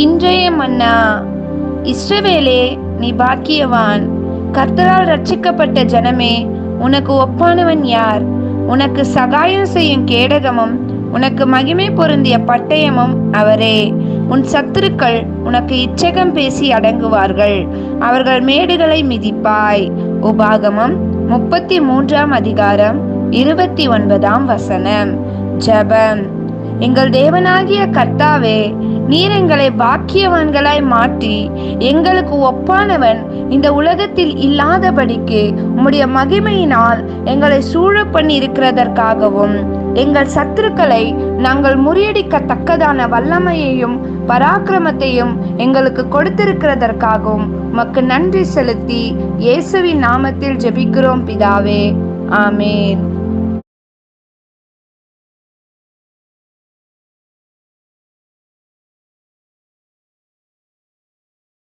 இன்றைய மன்னா. இஸ்ரவேலே, நீ பாக்கியவான். கர்த்தரால் ரட்சிக்கப்பட்ட ஜனமே, உனக்கு ஒப்பானவன் யார்? உனக்கு சகாயம் செய்யும் கேடகமும் உனக்கு மகிமை பொருந்திய பட்டயமும் அவரே. உன் சத்துருக்கள் உனக்கு இச்சகம் பேசி அடங்குவார்கள். அவர்கள் மேடுகளை மிதிப்பாய். உபாகமம் 33:29. ஜெபம். எங்கள் தேவனாகிய கர்த்தாவே, நீர் எங்களை பாக்கியவான்களாய் மாற்றி எங்களுக்கு ஒப்பானவன் இந்த உலகத்தில் இல்லாதபடிக்கு உம்முடைய மகிமையினால் எங்களை சூழ பண்ணி இருக்கிறதற்காகவும், எங்கள் சத்துருக்களை நாங்கள் முறியடிக்கத்தக்கதான வல்லமையையும் பராக்கிரமத்தையும் எங்களுக்கு கொடுத்திருக்கிறதற்காகவும் உமக்கு நன்றி செலுத்தி இயேசுவின் நாமத்தில் ஜெபிக்கிறோம் பிதாவே. ஆமேன்.